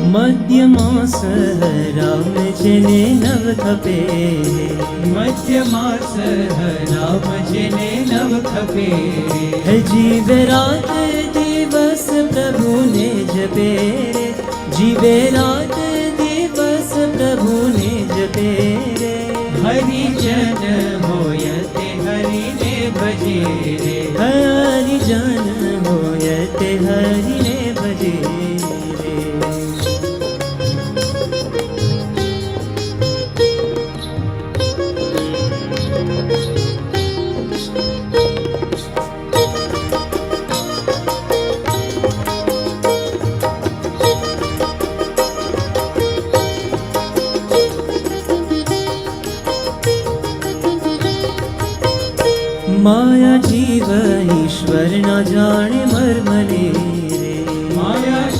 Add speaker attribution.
Speaker 1: મધ્યમાસ રામ જેને નવ ખપે,
Speaker 2: મધ્યમાસ રામ જેને નવ ખપે,
Speaker 1: જીવે રાત દિવસ પ્રભુને જપે રે, જીવે રાત દિવસ પ્રભુને જપે રે,
Speaker 2: હરિજન હોય તે હરિને ભજે રે,
Speaker 1: હરિજન હોય તે હરિને ભજે રે. માયા જીવ ઈશ્વર ના જાણે મર્મને રે,
Speaker 2: માયા